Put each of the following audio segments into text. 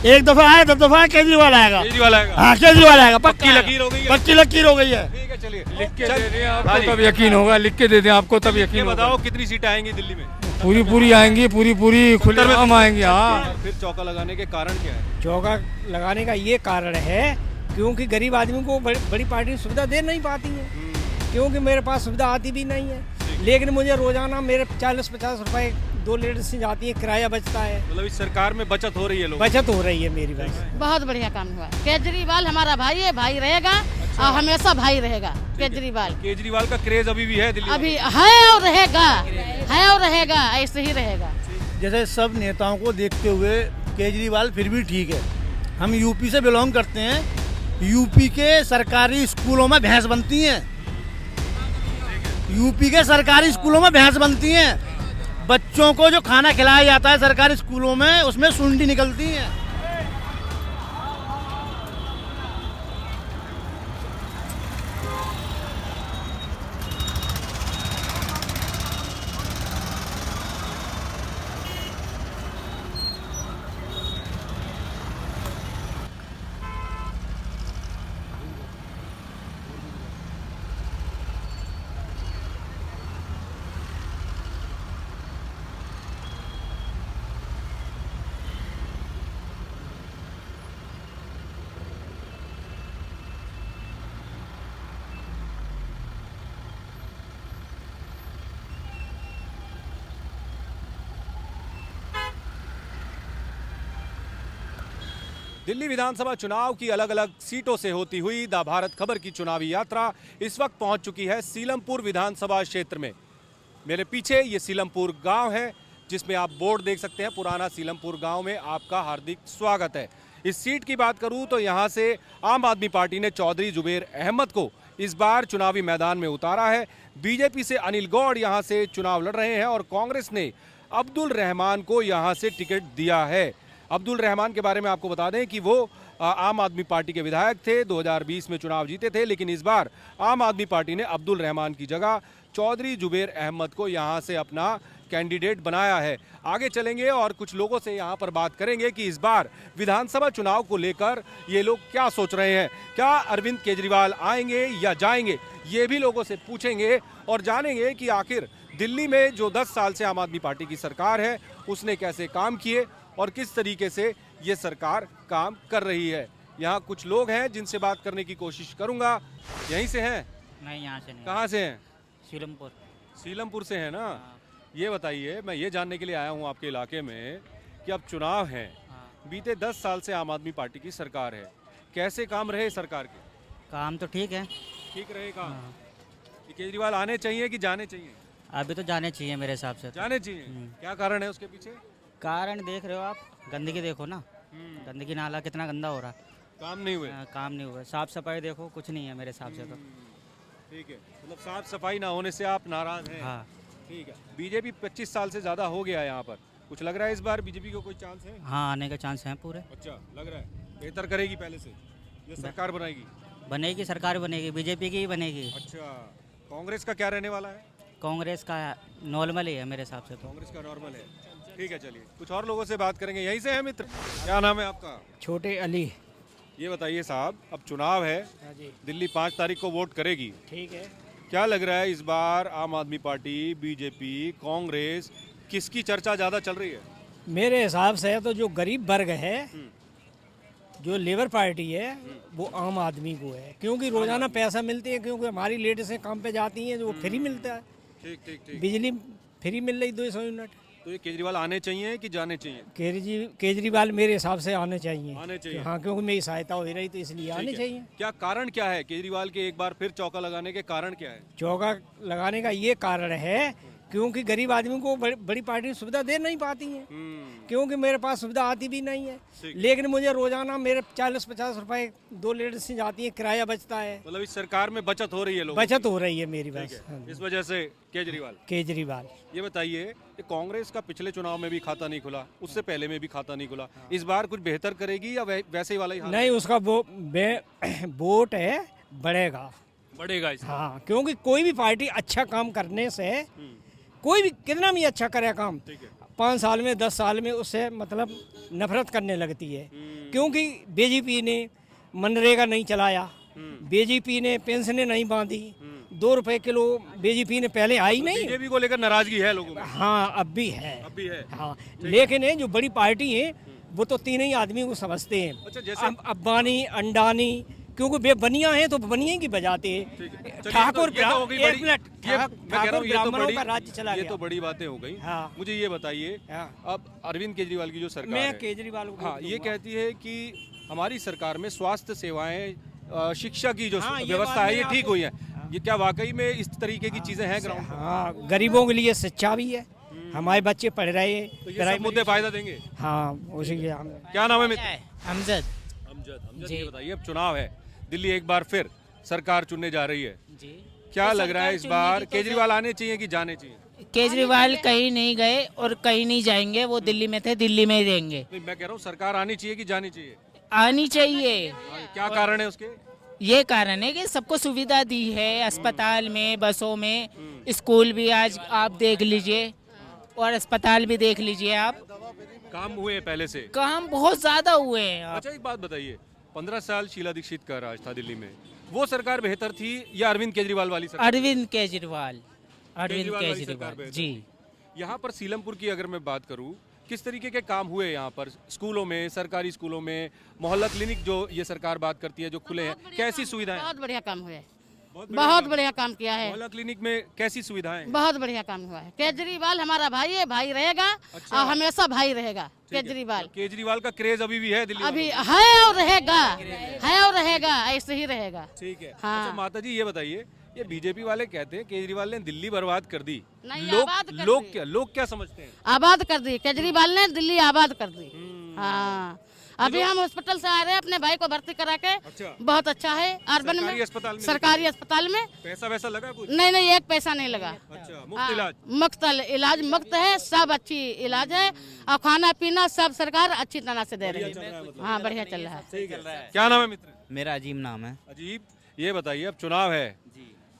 एक दफा आए 10 दफा केजरीवाल आएगा। केजरीवाल आएगा। हाँ केजरीवाल आएगा, पक्की लकीर हो गई है। पक्की लकीर हो गई है। ठीक है, चलिए लिख के चल- दे दें हाँ आपको जी। तब यकीन होगा, लिख के दे दें आपको तब ये यकीन होगा। बताओ कितनी सीटें आएंगी दिल्ली में? पूरी आएंगी, पूरी खुलेआम आएंगी। हाँ, फिर चौका लगाने के कारण क्या है? चौका लगाने का ये कारण है क्योंकि गरीब आदमी को बड़ी पार्टी सुविधा दे नहीं पाती है, क्योंकि मेरे पास सुविधा आती भी नहीं है। लेकिन मुझे रोजाना मेरे 40-50 रुपए 2 लीटर से जाती है, किराया बचता है। मतलब इस सरकार में बचत हो रही है लोगों बचत हो रही है मेरी बस। बहुत बढ़िया काम हुआ। केजरीवाल हमारा भाई है, भाई रहेगा और हमेशा भाई रहेगा केजरीवाल। केजरीवाल का क्रेज अभी भी है दिल्ली में? अभी है और रहेगा, है और रहेगा, ऐसे ही रहेगा। जैसे सब नेताओं को देखते हुए केजरीवाल फिर भी ठीक है। हम यूपी से बिलोंग करते हैं। यूपी के सरकारी स्कूलों में भैंस बनती हैं। यूपी के सरकारी स्कूलों में भैंस बनती हैं। बच्चों को जो खाना खिलाया जाता है सरकारी स्कूलों में, उसमें सुंडी निकलती है। दिल्ली विधानसभा चुनाव की अलग अलग सीटों से होती हुई द भारत खबर की चुनावी यात्रा इस वक्त पहुंच चुकी है सीलमपुर विधानसभा क्षेत्र में। मेरे पीछे ये सीलमपुर गांव है जिसमें आप बोर्ड देख सकते हैं। पुराना सीलमपुर गांव में आपका हार्दिक स्वागत है। इस सीट की बात करूं तो यहां से आम आदमी पार्टी ने चौधरी जुबेर अहमद को इस बार चुनावी मैदान में उतारा है। बीजेपी से अनिल गौड़ यहां से चुनाव लड़ रहे हैं और कांग्रेस ने अब्दुल रहमान को यहां से टिकट दिया है। अब्दुल रहमान के बारे में आपको बता दें कि वो आम आदमी पार्टी के विधायक थे, 2020 में चुनाव जीते थे, लेकिन इस बार आम आदमी पार्टी ने अब्दुल रहमान की जगह चौधरी जुबेर अहमद को यहां से अपना कैंडिडेट बनाया है। आगे चलेंगे और कुछ लोगों से यहां पर बात करेंगे कि इस बार विधानसभा चुनाव को लेकर ये लोग क्या सोच रहे हैं। क्या अरविंद केजरीवाल आएंगे या जाएंगे, ये भी लोगों से पूछेंगे और जानेंगे कि आखिर दिल्ली में जो 10 साल से आम आदमी पार्टी की सरकार है उसने कैसे काम किए और किस तरीके से ये सरकार काम कर रही है। यहाँ कुछ लोग हैं जिनसे बात करने की कोशिश करूंगा। यहीं से हैं? नहीं, यहाँ से नहीं। कहाँ से हैं? सीलमपुर। सीलमपुर से हैं ना। ये बताइए, मैं ये जानने के लिए आया हूँ आपके इलाके में कि अब चुनाव हैं, बीते 10 साल से आम आदमी पार्टी की सरकार है, कैसे काम रहे सरकार के? काम तो ठीक है। ठीक रहे काम? कि केजरीवाल आने चाहिए कि जाने चाहिए? अभी तो जाने चाहिए मेरे हिसाब से। जाने चाहिए। क्या कारण है उसके पीछे? कारण देख रहे हो आप, गंदगी देखो ना, गंदगी नाला कितना गंदा हो रहा। काम नहीं हुए? काम नहीं हुआ। साफ सफाई देखो, कुछ नहीं है मेरे हिसाब से तो। ठीक है, मतलब साफ सफाई ना होने से आप नाराज हैं? हाँ। ठीक है। बीजेपी 25 साल से ज्यादा हो गया यहाँ पर, कुछ लग रहा है इस बार बीजेपी को कोई चांस है? हाँ, आने के चांस हैं पूरे। अच्छा, लग रहा है बेहतर करेगी पहले से, ये सरकार बनाएगी? बनेगी, सरकार बनेगी, बीजेपी की ही बनेगी। अच्छा, कांग्रेस का क्या रहने वाला है? कांग्रेस का नॉर्मल ही है मेरे हिसाब से तो। कांग्रेस का नॉर्मल है। ठीक है, चलिए कुछ और लोगों से बात करेंगे। यहीं से है मित्र? क्या नाम है आपका? छोटे अली। ये बताइए साहब, अब चुनाव है, दिल्ली 5 तारीख को वोट करेगी, ठीक है। क्या लग रहा है इस बार आम आदमी पार्टी, बीजेपी, कांग्रेस, किसकी चर्चा ज्यादा चल रही है? मेरे हिसाब से तो जो गरीब वर्ग है, जो लेबर पार्टी है, वो आम आदमी को है, क्योंकि रोजाना पैसा मिलते हैं, क्योंकि हमारी लेडीजें काम पे जाती हैं, जो फ्री मिलता है। ठीक ठीक ठीक। बिजली फ्री मिल रही 200 यूनिट। तो ये केजरीवाल आने चाहिए कि जाने चाहिए? केजरीवाल मेरे हिसाब से आने चाहिए। आने चाहिए। हाँ, क्योंकि मेरी सहायता हो रही तो इसलिए आने ठीक है। चाहिए। क्या कारण क्या है केजरीवाल के एक बार फिर चौका लगाने के कारण क्या है? चौका लगाने का ये कारण है क्योंकि गरीब आदमी को बड़ी पार्टी सुविधा दे नहीं पाती है, क्योंकि मेरे पास सुविधा आती भी नहीं है। लेकिन मुझे रोजाना मेरे 40-50 रुपए 2 लीटर से जाती है, किराया बचता है। मतलब इस सरकार में बचत हो रही है, लोगों बचत हो रही है मेरी बस। इस वजह से केजरीवाल। ये बताइए कि कांग्रेस का पिछले चुनाव में भी खाता नहीं खुला, उससे पहले में भी खाता नहीं खुला, इस बार कुछ बेहतर करेगी या वैसे ही वाला ही हाल? नहीं, उसका वोट है बढ़ेगा। हाँ, क्योंकि कोई भी पार्टी अच्छा काम करने से, कोई भी कितना भी अच्छा करे काम, 5 साल में 10 साल में उससे मतलब नफरत करने लगती है। क्योंकि बीजेपी ने मनरेगा नहीं चलाया, बीजेपी ने पेंशनें नहीं बांधी, 2 रुपए किलो बीजेपी ने पहले आई नहीं। बीजेपी को लेकर नाराजगी है लोगों में। हाँ अब भी है, अब भी है। हाँ लेकिन ये जो बड़ी पार्टी है वो तो 3 ही आदमी को समझते हैं। अच्छा, जैसे अब्बानी, अंडानी, क्योंकि वे बनिया हैं तो बनिया की बजाते हैं। ठाकुर ये तो हो गई बड़ी- एक मिनट, ये मैं कह रहा हूँ, ये तो ब्राह्मणों बड़ी- का राज्य चला ये गया। तो बड़ी बातें हो गई। हाँ। मुझे ये बताइए, हाँ। अब अरविंद केजरीवाल की जो सरकार मैं है, केजरीवाल को हाँ, वोट ये दूंगा। कहती है कि हमारी सरकार में स्वास्थ्य सेवाएं, शिक्षा की जो हाँ, ये व्यवस्था बात है ये मैं ठीक आपको- हुई है। ये क्या वाकई में इस तरीके की चीजें हैं ग्राउंड पर? हाँ गरीबों के लिए शिक्षा भी है, हमारे बच्चे पढ़ रहे हैं। तो ये सब मुद्दे फायदा देंगे। हाँ उसी के हम क्या नाम है मित्र? अमजद अमजद, ये बताइए, अब चुनाव है, दिल्ली एक बार फिर सरकार चुनने जा रही है, जी। क्या तो लग रहा है इस सरकार बार चुनने की तो केजरीवाल आने चाहिए कि जाने चाहिए? केजरीवाल कहीं नहीं गए और कहीं नहीं जाएंगे, वो दिल्ली में थे, दिल्ली में ही रहेंगे। नहीं, मैं कह रहा हूँ सरकार आनी चाहिए कि जानी चाहिए? आनी चाहिए। क्या कारण है उसके? ये कारण है कि सबको सुविधा दी है, अस्पताल में, बसों में, स्कूल भी आज आप देख लीजिए और अस्पताल भी देख लीजिए आप। काम हुए हैं पहले से। काम बहुत ज्यादा हुए हैं। आप अच्छा, एक बात बताइए, 15 साल शीला दीक्षित का राज था दिल्ली में, वो सरकार बेहतर थी या अरविंद केजरीवाल वाली सरकार? अरविंद केजरीवाल, अरविंद केजरीवाल वाली सरकार केजरीवाल बेहतर जी। यहाँ पर सीलमपुर की अगर मैं बात करूँ, किस तरीके के काम हुए यहाँ पर? स्कूलों में, सरकारी स्कूलों में, मोहल्ला क्लिनिक जो ये सरकार बात करती है जो खुले हैं, कैसी सुविधाएं? बहुत बढ़िया काम हुआ है, बहुत बढ़िया काम किया है, मोहल्ला क्लिनिक में कैसी सुविधाएं? बहुत बढ़िया काम हुआ है। केजरीवाल हमारा भाई है, भाई रहेगा और हमेशा भाई रहेगा केजरीवाल। केजरीवाल का क्रेज अभी भी है दिल्ली अभी वालों है और रहेगा, है और रहेगा, ऐसे ही रहेगा। को? ठीक है। हाँ। अच्छा माता जी, ये बताइए, ये बीजेपी वाले कहते हैं केजरीवाल ने दिल्ली बर्बाद कर दी। नहीं, लोग आबाद कर दी। लोग क्या समझते हैं? आबाद कर दी, केजरीवाल ने दिल्ली आबाद कर दी। हाँ अभी हम हॉस्पिटल से आ रहे हैं, अपने भाई को भर्ती करा के। अच्छा। बहुत अच्छा है अर्बन सरकारी में, अस्पताल में? सरकारी अस्पताल में। पैसा वैसा लगा कुछ? नहीं, एक पैसा नहीं लगा। अच्छा, मुफ्त इलाज? मुफ्त इलाज, मुफ्त है, सब अच्छी इलाज है और खाना पीना सब सरकार अच्छी तरह से दे रही है। हाँ बढ़िया चल रहा है। क्या नाम है मित्र? मेरा अजीम नाम है। अजीब, ये बताइए, अब चुनाव है,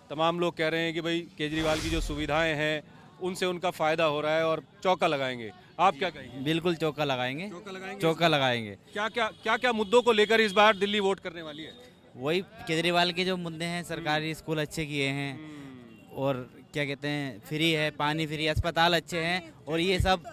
तमाम लोग कह रहे हैं कि भाई केजरीवाल की जो सुविधाएं हैं उनसे उनका फायदा हो रहा है और चौका लगाएंगे, आप क्या कहेंगे? बिल्कुल चौका लगाएंगे, चौका लगाएंगे? चौका लगाएंगे। क्या क्या मुद्दों को लेकर इस बार दिल्ली वोट करने वाली है? वही केजरीवाल के जो मुद्दे हैं, सरकारी स्कूल अच्छे किए हैं और क्या कहते हैं, फ्री है, पानी फ्री, अस्पताल अच्छे हैं, और ये सब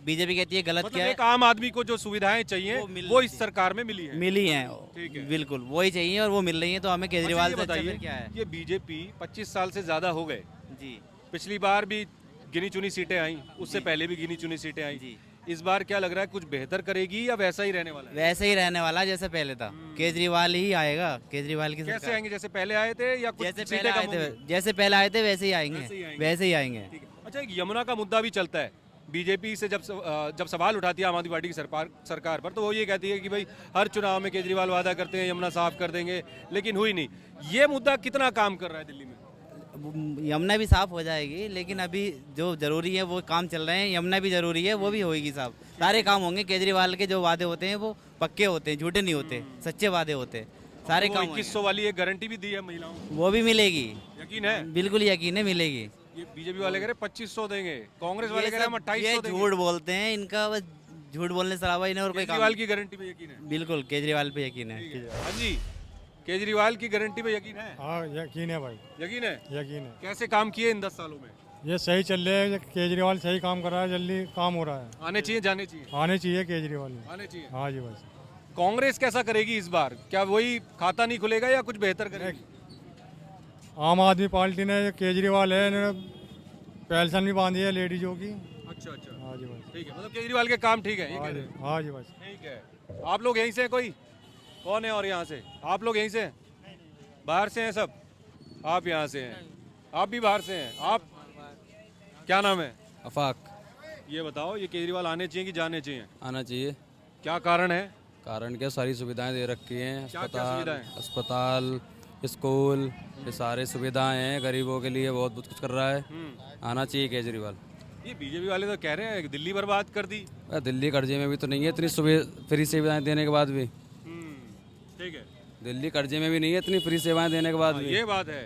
बीजेपी कहती है गलत मतलब क्या है, एक आम आदमी को जो सुविधाएं चाहिए वो इस सरकार में मिली है। मिली हैं। ठीक है। बिल्कुल वही चाहिए और वो मिल रही है, तो हमें केजरीवाल अच्छा, से ये अच्छा बताइए, फिर क्या है। ये बीजेपी 25 साल से ज्यादा हो गए, जी पिछली बार भी गिनी चुनी सीटें आई, उससे पहले भी गिनी चुनी सीटें आई, जी। इस बार क्या लग रहा है, कुछ बेहतर करेगी या वैसा ही रहने वाला है? वैसे ही रहने वाला जैसे पहले था, केजरीवाल ही आएगा, केजरीवाल की कैसे सरकार। आएंगे, जैसे पहले आए थे या कुछ जैसे सीटें पहले आए कम थे, होंगी? जैसे पहले आए थे वैसे ही आएंगे, वैसे ही आएंगे। वैसे ही आएंगे। ठीक है। अच्छा, एक यमुना का मुद्दा भी चलता है, बीजेपी से जब सवाल उठाती है आम आदमी पार्टी की सरकार पर, तो वो ये कहती है कि भाई हर चुनाव में केजरीवाल वादा करते हैं यमुना साफ कर देंगे, लेकिन हुई नहीं। ये मुद्दा कितना काम कर रहा है दिल्ली में? यमुना भी साफ हो जाएगी, लेकिन अभी जो जरूरी है वो काम चल रहे हैं, यमुना भी जरूरी है, वो भी होएगी साफ, सारे काम होंगे। केजरीवाल के जो वादे होते हैं वो पक्के होते हैं, झूठे नहीं होते, सच्चे वादे होते हैं, सारे काम होंगे। 2100 वाली एक गारंटी भी दी है महिलाओं को, वो भी मिलेगी, यकीन है? बिल्कुल यकीन है मिलेगी। ये बीजेपी वाले कह रहे 2500 देंगे, कांग्रेस वाले ये कह रहे हम सब 2800 ये देंगे। झूठ बोलते हैं, इनका बस झूठ बोलने से अलावा इन्हें और कोई काम केजरीवाल की गारंटी पे यकीन है? बिल्कुल केजरीवाल पे यकीन है। हाँ जी, केजरीवाल की गारंटी पे यकीन है? हाँ यकीन है भाई, यकीन है? यकीन है। कैसे काम किए इन 10 सालों में? ये सही चल रहे हैं, केजरीवाल सही काम कर रहा है, जल्दी काम हो रहा है। आने चाहिए, जाने चाहिए? आने चाहिए केजरीवाल में। आने चाहिए। हाँ जी बस। कांग्रेस कैसा करेगी इस बार? क्या वही खाता नहीं खुलेगा या कुछ बेहतर करेगी? आम आदमी पार्टी ने, केजरीवाल है, इन्होंने पेंशन भी बांधी है लेडीजों की। अच्छा अच्छा, हाँ जी बस। ठीक है, मतलब केजरीवाल के काम ठीक है, ये कह हाँ रहे जी, हैं। हाँ जी बस। ठीक है। आप लोग यहीं से हैं? कोई कौन है और यहाँ से? आप लोग यहीं से हैं? बाहर से हैं सब? आप यहाँ से हैं? आप भी बाहर से हैं? आप क्या नाम है? अफाक। ये बताओ, ये केजरीवाल आने चाहिए कि जाने चाहिए? आना चाहिए। क्या कारण है? कारण क्या, सारी सुविधाएं दे रखी हैं, क्या सुविधाएं? अस्पताल, स्कूल, ये सारी सुविधाएं हैं, गरीबों के लिए बहुत कुछ कर रहा है। आना चाहिए केजरीवाल। ये बीजेपी वाले तो कह रहे हैं कि दिल्ली बर्बाद कर दी। दिल्ली कर्जे में भी तो नहीं है इतनी फ्री सेवाएं देने के बाद भी। ठीक है, दिल्ली कर्जे में भी नहीं है इतनी फ्री सेवाएं देने के बाद भी। ये बात है।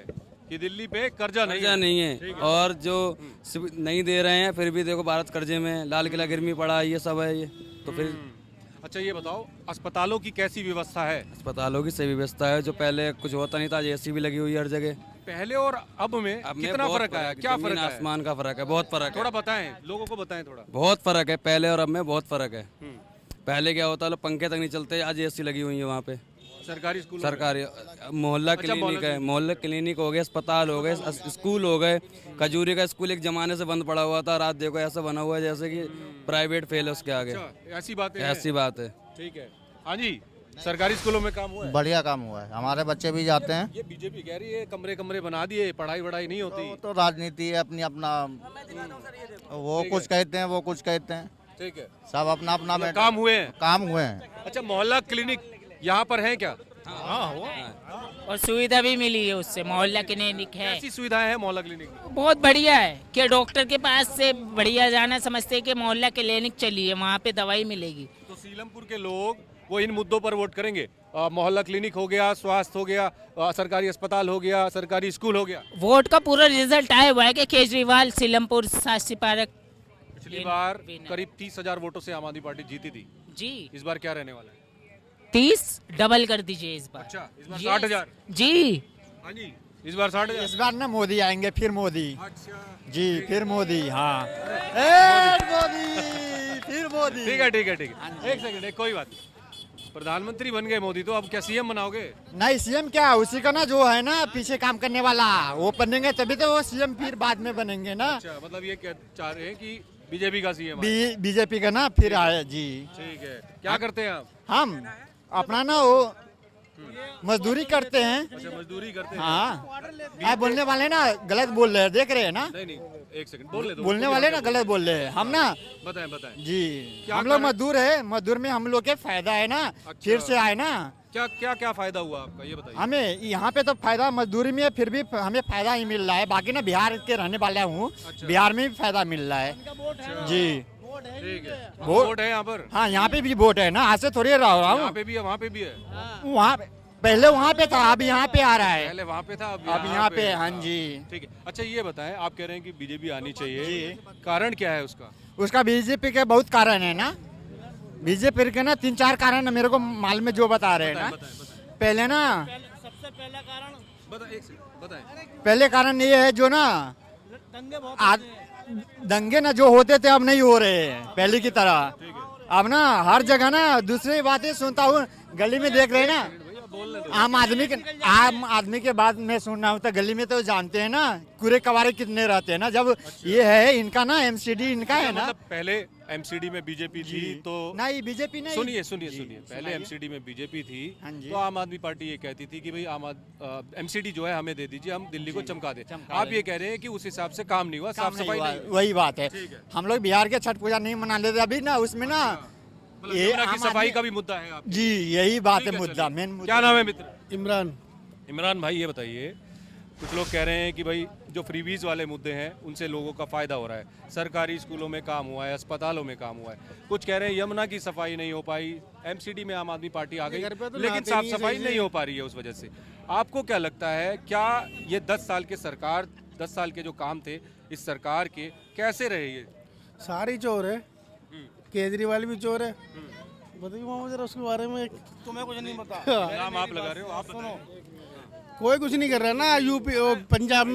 कि दिल्ली पे कर्जा कर्जा नहीं है और जो नहीं दे रहे हैं फिर भी देखो भारत कर्जे में, लाल किला गिरमी पड़ा, ये सब है ये। तो फिर अच्छा ये बताओ, अस्पतालों की कैसी व्यवस्था है? अस्पतालों की सही व्यवस्था है, जो पहले कुछ होता नहीं था, एसी भी लगी हुई है हर जगह। पहले और अब में कितना बहुत फर्क आया? क्या जमीन फर्क है? आसमान का फर्क है, बहुत फर्क है। थोड़ा बताएं, लोगों को बताएं थोड़ा। बहुत फर्क है, पहले और अब में बहुत फर्क है। पहले क्या होता है, पंखे तक नहीं चलते, आज एसी लगी हुई है वहाँ पे। सरकारी स्कूल, सरकारी मोहल्ला क्लिनिक है, मोहल्ला क्लिनिक हो गए, अस्पताल हो गए, स्कूल हो गए। खजूरी का स्कूल एक जमाने से बंद पड़ा हुआ था, रात देखो ऐसा बना हुआ है जैसे कि प्राइवेट फेल है उसके आगे। ऐसी बात है? ऐसी बात है। ठीक है। हाँ जी, सरकारी स्कूलों में काम हुआ है? बढ़िया काम हुआ है, हमारे बच्चे भी जाते हैं। ये बीजेपी कह रही है कमरे कमरे बना दिए, पढ़ाई वढ़ाई नहीं होती। तो राजनीति है अपनी, अपना वो कुछ कहते हैं, वो कुछ कहते हैं। ठीक है, सब अपना अपना बैठे। काम हुए हैं? काम हुए हैं। अच्छा, मोहल्ला क्लिनिक यहाँ पर है क्या? और सुविधा भी मिली है उससे, मोहल्ला क्लिनिक है। कैसी सुविधाएं हैं मोहल्ला क्लिनिक में? बहुत बढ़िया है कि डॉक्टर के पास से बढ़िया जाना, समझते हैं कि मोहल्ला क्लिनिक चलिए, वहाँ पे दवाई मिलेगी। तो सीलमपुर के लोग वो इन मुद्दों पर वोट करेंगे? मोहल्ला क्लिनिक हो गया, स्वास्थ्य हो गया, सरकारी अस्पताल हो गया, सरकारी स्कूल हो गया। वोट का पूरा रिजल्ट आया हुआ है कि केजरीवाल सीलमपुर शास्त्री पार्क पिछली बार करीब 30,000 वोटों से आम आदमी पार्टी जीती थी जी। इस बार क्या रहने वाला है? 30 डबल कर दीजिए इस बार। अच्छा, इस बार 60,000 जी। हाँ जी, इस बार 60,000। इस बार ना मोदी आएंगे, फिर मोदी। अच्छा जी, फिर मोदी। हाँ, मोदी, फिर मोदी। ठीक है ठीक है ठीक है, एक सेकंड, कोई बात नहीं। प्रधानमंत्री बन गए मोदी, तो अब क्या सीएम बनाओगे? नहीं, सीएम क्या, उसी का ना जो है ना पीछे काम करने वाला, वो बनेंगे तभी तो वो सीएम फिर बाद में बनेंगे ना। अच्छा, मतलब ये क्या चाह रहे हैं कि बीजेपी का सीएम? बीजेपी का ना फिर आए जी। ठीक है, क्या करते हैं आप? हम अपना ना वो मजदूरी करते हैं। अच्छा, मजदूरी करते हैं। हाँ, आप बोलने वाले ना गलत बोल रहे हैं, देख रहे हैं ना। नहीं नहीं, एक सेकंड बोल ले दो। बोलने वाले ना गलत बोल रहे हैं, हम ना बताएं बताएं जी। क्या हम लोग कारण? मजदूर है, मजदूर में हम लोग के फायदा है ना। फिर से आए ना, क्या क्या क्या फायदा हुआ आपका, ये बताइए। हमें यहाँ पे तो फायदा मजदूरी में, फिर भी हमें फायदा ही मिल रहा है। बाकी ना बिहार के रहने वाला हूँ, बिहार में भी फायदा मिल रहा है जी। ठीक है, वोट वोट है यहाँ पर? हाँ, यहाँ पे भी वोट है ना, आज से थोड़ी रहा यहाँ हूँ। पे भी है, वहाँ पे भी है। वहाँ पहले वहाँ पे था, अब यहाँ पे आ रहा है। पहले वहाँ पे था, अब यहाँ पे। हाँ जी। ठीक है। अच्छा ये बताएं, आप कह रहे हैं कि बीजेपी आनी चाहिए, कारण क्या है उसका? उसका बीजेपी के बहुत कारण है ना। बीजेपी के ना 3-4 कारण मेरे को मालूम में जो बता रहे हैं ना। पहले ना, सबसे पहला कारण बताएं। पहले कारण ये है जो ना दंगे ना जो होते थे अब नहीं हो रहे हैं पहले की तरह। अब ना हर जगह ना दूसरी बातें सुनता हूँ, गली में देख रहे हैं ना, आम आदमी के बाद में सुनना होता, गली में तो जानते हैं ना कूड़े कबारे कितने रहते हैं ना। जब ये है इनका ना एमसीडी इनका है ना। मतलब पहले एमसीडी में बीजेपी थी तो नहीं, बीजेपी नहीं। सुनिए सुनिए सुनिए, पहले एमसीडी में बीजेपी थी तो आम आदमी पार्टी ये कहती थी कि भाई एमसीडी जो है हमें दे दीजिए, हम दिल्ली को चमका दे। आप ये कह रहे हैं कि उस हिसाब से काम नहीं हुआ, साफ सफाई नहीं हुई। वही बात है। हम लोग बिहार के छठ पूजा नहीं मना लेते अभी ना, उसमें ना ये की सफाई का भी मुद्दा है आप? जी, यही बात है मुद्दा, मेन मुद्दा। क्या नाम है मित्र? इमरान। इमरान भाई ये बताइए, कुछ लोग कह रहे हैं कि भाई जो फ्रीबीज वाले मुद्दे हैं उनसे लोगों का फायदा हो रहा है, सरकारी स्कूलों में काम हुआ है, अस्पतालों में काम हुआ है। कुछ कह रहे हैं यमुना की सफाई नहीं हो पाई, एमसीडी में आम आदमी पार्टी आ गई लेकिन साफ सफाई नहीं हो पा रही है उस वजह से। आपको क्या लगता है, क्या ये 10 साल के सरकार, 10 साल के जो काम थे इस सरकार के, कैसे रहे ये? सारी चोर है, केजरीवाल भी चोर है। बताइए मामा जरा उसके बारे में। तुम्हें कुछ नहीं पता? नाम आप लगा रहे हो, आप सुनो। कोई कुछ नहीं कर रहा ना। यूपी पंजाब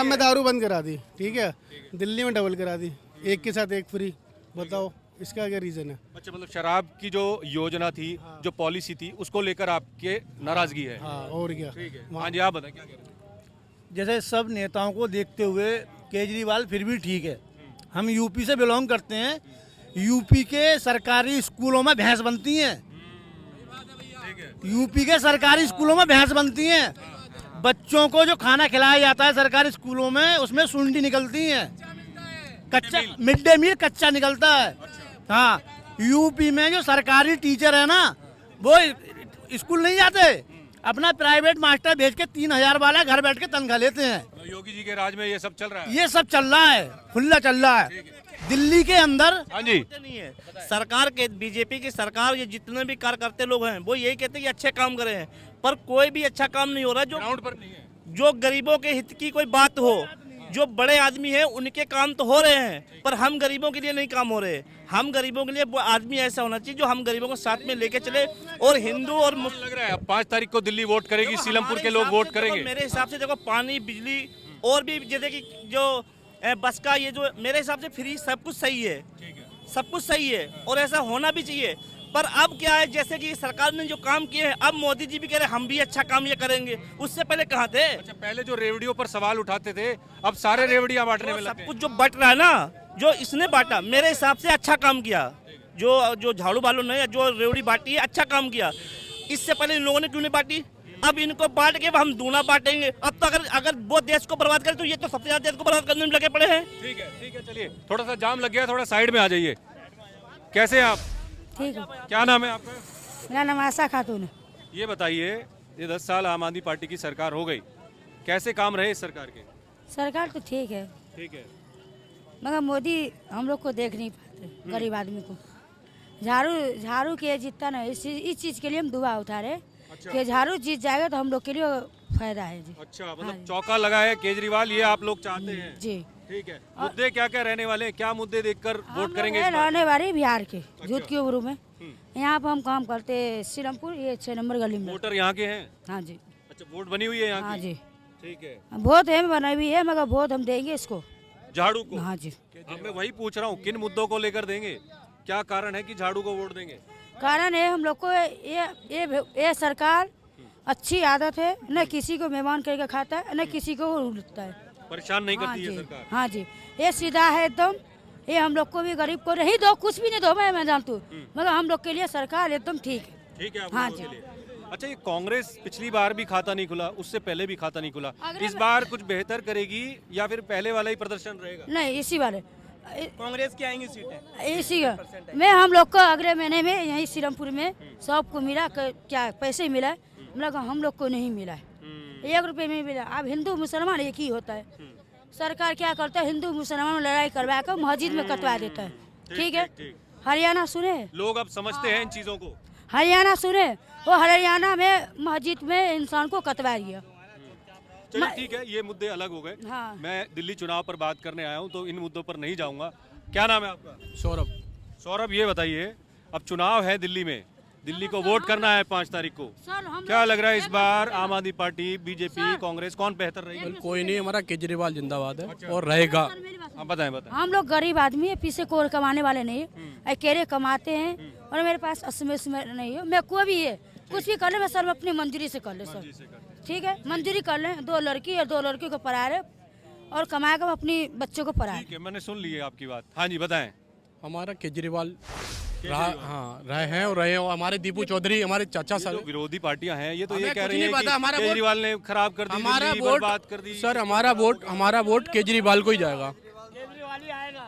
में दारू बंद करा दी, ठीक है, दिल्ली में डबल करा दी, एक के साथ एक फ्री। बताओ इसका क्या रीजन है? अच्छा, मतलब शराब की जो योजना थी, जो पॉलिसी थी, उसको लेकर आपके नाराजगी है? हाँ, और क्या। ठीक है, हाँ जी, आप बताएं क्या कह रहे हैं? जैसे सब नेताओं को देखते हुए केजरीवाल फिर भी ठीक है। हम यूपी से बिलोंग करते हैं, यूपी के सरकारी स्कूलों में भैंस बनती हैं। यूपी के सरकारी स्कूलों में भैंस बनती हैं। बच्चों को जो खाना खिलाया जाता है सरकारी स्कूलों में, उसमें सुंडी निकलती है, कच्चा मिड डे मील कच्चा निकलता है। हाँ, यूपी में जो सरकारी टीचर है ना, वो स्कूल नहीं जाते, अपना प्राइवेट मास्टर भेज के 3,000 वाला घर बैठ के तनख्वाह लेते हैं। योगी जी के राज में ये सब चल रहा है? ये सब चल रहा है, खुला चल रहा है दिल्ली के अंदर। हाँ जी, नहीं है सरकार के, बीजेपी की सरकार, ये जितने भी कार्यकर्ता लोग हैं वो यही कहते हैं कि अच्छे काम करे हैं, पर कोई भी अच्छा काम नहीं हो रहा। जो ग्राउंड पर नहीं है। जो गरीबों के हित की कोई बात हो, जो बड़े आदमी हैं उनके काम तो हो रहे हैं, पर हम गरीबों के लिए नहीं काम हो रहे। हम गरीबों के लिए वो आदमी ऐसा होना चाहिए जो हम गरीबों को साथ में लेके चले। और हिंदू और लग रहा है अब 5 तारीख को दिल्ली वोट करेगी, सीलमपुर के लोग वोट करेंगे। मेरे हिसाब से देखो, पानी, बिजली और भी जैसे कि जो बस का ये जो, मेरे हिसाब से फ्री सब कुछ सही है, सब कुछ सही है और ऐसा होना भी चाहिए। पर अब क्या है, जैसे कि सरकार ने जो काम किए हैं, अब मोदी जी भी कह रहे हैं हम भी अच्छा काम ये करेंगे। उससे पहले कहाँ थे? अच्छा, पहले जो रेवड़ियों पर सवाल उठाते थे, अब सारे रेवड़ियां बांटने में लगे। सब कुछ जो बट रहा है ना, जो इसने बांटा, मेरे हिसाब से अच्छा काम किया। जो झाड़ू वालों ने जो रेवड़ी बांटी है, अच्छा काम किया। इससे पहले इन लोगों ने क्यों नहीं बांटी? अब इनको बांट के हम दूना बांटेंगे। अब तो अगर वो देश को बर्बाद करे तो ये तो सबसे ज्यादा देश को बर्बाद करने में लगे पड़े हैं। ठीक है, चलिए, थोड़ा सा जाम लग गया, थोड़ा साइड में आ जाइए। कैसे हैं आप? ठीक है। क्या नाम है आपका? मेरा नाम आशा खातून है। ये बताइए, ये 10 साल आम आदमी पार्टी की सरकार हो गई, कैसे काम रहे इस सरकार के? सरकार तो ठीक है, मगर मोदी हम लोग को देख नहीं पाते, गरीब आदमी को। झाड़ू के जीतता ना, इस चीज के लिए हम दुआ उठा रहे कि झाड़ू जीत जाएगा तो हम लोग के लिए फायदा है जी। अच्छा, मतलब चौका लगा है केजरिवाल, ये आप लोग चाहते हैं? जी, ठीक है। मुद्दे क्या क्या रहने वाले हैं, क्या मुद्दे देखकर वोट करेंगे इस बार? रहने वाले बिहार के जूत के उबरू में, यहाँ पर हम काम करते हैं सीलमपुर, ये 6 नंबर गली में। वोटर यहाँ के हैं? हाँ जी। अच्छा, वोट बनी हुई है यहाँ हाँ की? जी, ठीक है। वोट है बनाई हुई है, मगर वोट हम देंगे इसको, झाड़ू को? हाँ जी। अब मैं वही पूछ रहा हूँ, किन मुद्दों को लेकर देंगे? क्या कारण है कि झाड़ू को वोट देंगे? कारण है हम लोग को ये सरकार अच्छी आदत है, न किसी को मेहमान करके खाता है, न किसी को लूटता है, परेशान नहीं हाँ करती है जी, सरकार? हाँ जी, ये सीधा है एकदम। ये हम लोग को भी, गरीब को नहीं दो, कुछ भी नहीं दो, मैं जानती हूँ, मगर हम लोग के लिए सरकार एकदम ठीक है। ठीक है, आप हाँ लोगों जी। के लिए। अच्छा, ये कांग्रेस पिछली बार भी खाता नहीं खुला, उससे पहले भी खाता नहीं खुला, अगले इस बार कुछ बेहतर करेगी या फिर पहले वाला ही प्रदर्शन रहेगा? नहीं, इसी वाले कांग्रेस की आएंगी सीटें, इसी का मैं हम लोग को अगले महीने में यहीं सीलमपुर में सबको मिला, क्या पैसे मिला, हम लोग को नहीं मिला है, 1 रुपये में मिला। अब हिंदू मुसलमान एक ही होता है, सरकार क्या करता है, हिंदू मुसलमान में लड़ाई करवा कर मस्जिद में कटवा देता है। ठीक है, हरियाणा सुने, लोग अब समझते हैं इन चीजों को। हरियाणा सुने, वो हरियाणा में मस्जिद में इंसान को कटवा दिया। चलिए, ठीक है, ये मुद्दे अलग हो गए। हाँ। मैं दिल्ली चुनाव पर बात करने आया हूँ, तो इन मुद्दों पर नहीं जाऊंगा। क्या नाम है आपका? सौरभ। सौरभ, ये बताइए, अब चुनाव है दिल्ली में, दिल्ली को वोट करना है 5 तारीख को, क्या लग रहा है इस बार आम आदमी पार्टी, बीजेपी, कांग्रेस, कौन बेहतर रहेगी? कोई नहीं, हमारा केजरीवाल जिंदाबाद है और रहेगा। आप बताएं। हम लोग गरीब आदमी है, पीछे को कमाने वाले नहीं है, अकेले कमाते हैं, और मेरे पास असमें नहीं है। मैं कोई भी है, कुछ भी कर ले, मैं सर अपनी मंजूरी से कर ले सर, ठीक है, मंजूरी कर लें। 2 लड़की और 2 लड़कियों को पढ़ा रहे और कमाएगा अपनी बच्चों को पढ़ाए। ठीक है, मैंने सुन ली है आपकी बात। हाँ जी, बताएं। हमारा केजरीवाल रहे हैं और रहे, और हमारे दीपू चौधरी हमारे चाचा सर। विरोधी पार्टियां हैं, ये तो ये हमें कह कुछ रही नहीं हैं पता, कि हमारा वोट- केजरीवाल ने खराब कर दी, हमारा दिल्ली वोट बर्बाद कर दी। सर, हमारा वोट केजरीवाल को ही जाएगा,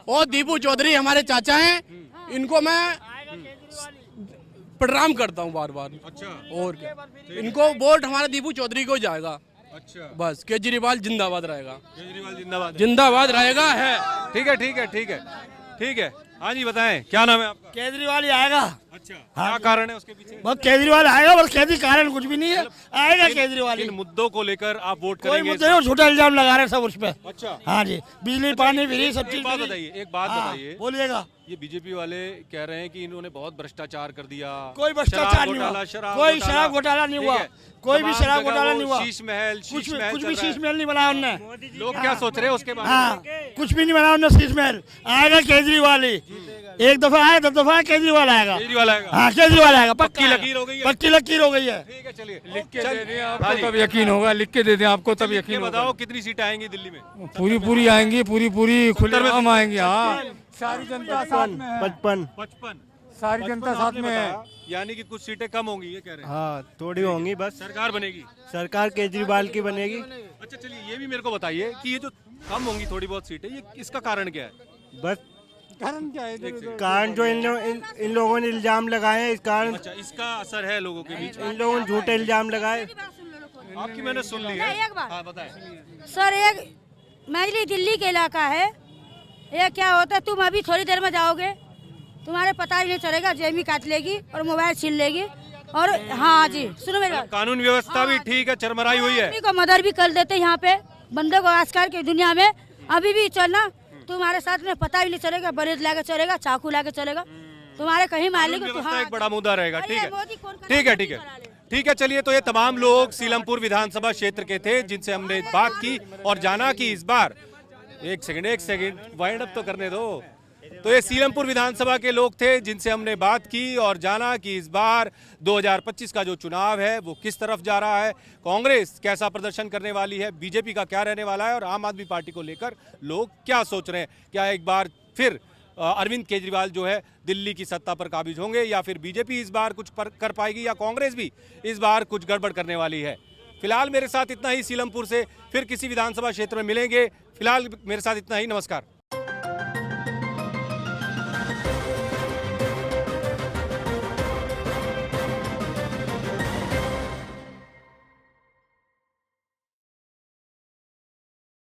और दीपू चौधरी हमारे चाचा हैं, इनको मैं प्रणाम करता हूँ बार बार। अच्छा, और क्या, इनको वोट हमारा दीपू चौधरी को जाएगा। अच्छा, बस केजरीवाल जिंदाबाद रहेगा, केजरीवाल जिंदाबाद जिंदाबाद रहेगा है। ठीक है, ठीक है, ठीक है, ठीक है। हाँ जी, बताएं, क्या नाम है आपका? केजरीवाल ही आएगा। अच्छा, क्या कारण है उसके पीछे? बस केजरीवाल आएगा, बस केजरी कारण कुछ भी नहीं है, आएगा केजरीवाल ही। इन मुद्दों को लेकर आप वोट कोई करेंगे? मुद्दे नहीं, झूठा इल्जाम लगा रहे हैं सब उस पे। अच्छा, हाँ जी, बिजली पानी फ्री, सब चीज एक बात फ्री। बताइए, एक बात हाँ, बताइए, बोलिएगा। ये बीजेपी वाले कह रहे हैं कि इन्होंने बहुत भ्रष्टाचार कर दिया। कोई भ्रष्टाचार नहीं हुआ, कोई शराब घोटाला नहीं हुआ, कोई भी शराब घोटाला नहीं हुआ, शीश महल कुछ भी शीश महल नहीं बनाया उनने। लोग क्या सोच रहे हैं उसके बारे में? हाँ, कुछ भी नहीं बनाया उनने शीश महल। आएगा केजरीवाल ही, 1 दफा आया, 10 दफा केजरीवाल आएगा। केजरीवाल आएगा? हाँ, केजरीवाल आएगा, पक्की लकीर हो गई है? पक्की लकीर हो गई है। ठीक है, चलिए, लिख के दे दें आपको तब यकीन होगा, लिख के दे दें आपको तब यकीन होगा। बताओ कितनी सीटें आएंगी दिल्ली में? पूरी आएंगी, पूरी खुलेआम आएंगी। हाँ, सारी जनता साथ में है। 55 सारी जनता साथ में है, यानी कि कुछ सीटें कम होंगी, ये कह रहे हैं। हाँ, थोड़ी होंगी बस। सरकार बनेगी, सरकार केजरीवाल की बनेगी। अच्छा, चलिए, ये भी मेरे को बताइए कि ये जो कम होंगी थोड़ी बहुत सीटें, ये इसका कारण क्या है? बस कारण क्या है? कारण जो इन लोगों ने इल्जाम लगाए हैं, इस कारण अच्छा, इसका असर है लोगों के बीच में? इन लोगों ने झूठे इल्जाम लगाए। आपकी मैंने सुन ली है। एक बात हाँ, बताएं। सर, एक मैली दिल्ली के इलाका है, ये क्या होता है, तुम अभी थोड़ी देर में जाओगे, तुम्हारे पता ही नहीं चलेगा, जेबी काट लेगी और मोबाइल छीन लेगी, और हाँ जी सुनो मेरी बात, कानून व्यवस्था भी ठीक है, चरमराई हुई है। आदमी को मदर भी कर देते यहाँ पे बंदे को। आजकल की दुनिया में अभी भी चलना तुम्हारे साथ में पता भी नहीं चलेगा, बरेज लाके चलेगा, चाकू लाके चलेगा, तुम्हारे कहीं मालिक कानून व्यवस्था हाँ, एक बड़ा मुद्दा रहेगा। अरे ठीक है, मोदी कौन करा ठीक है, मोदी ठीक है, करा ले। ठीक है। चलिए, तो ये तमाम लोग सीलमपुर विधानसभा क्षेत्र के थे जिनसे हमने बात की और जाना कि इस बार एक सेकंड वाइंड अप तो करने दो। तो ये सीलमपुर विधानसभा के लोग थे जिनसे हमने बात की और जाना कि इस बार 2025 का जो चुनाव है वो किस तरफ जा रहा है, कांग्रेस कैसा प्रदर्शन करने वाली है, बीजेपी का क्या रहने वाला है और आम आदमी पार्टी को लेकर लोग क्या सोच रहे हैं। क्या एक बार फिर अरविंद केजरीवाल जो है दिल्ली की सत्ता पर काबिज होंगे या फिर बीजेपी इस बार कुछ कर पाएगी या कांग्रेस भी इस बार कुछ गड़बड़ करने वाली है। फिलहाल मेरे साथ इतना ही सीलमपुर से, फिर किसी विधानसभा क्षेत्र में मिलेंगे। फिलहाल मेरे साथ इतना ही, नमस्कार।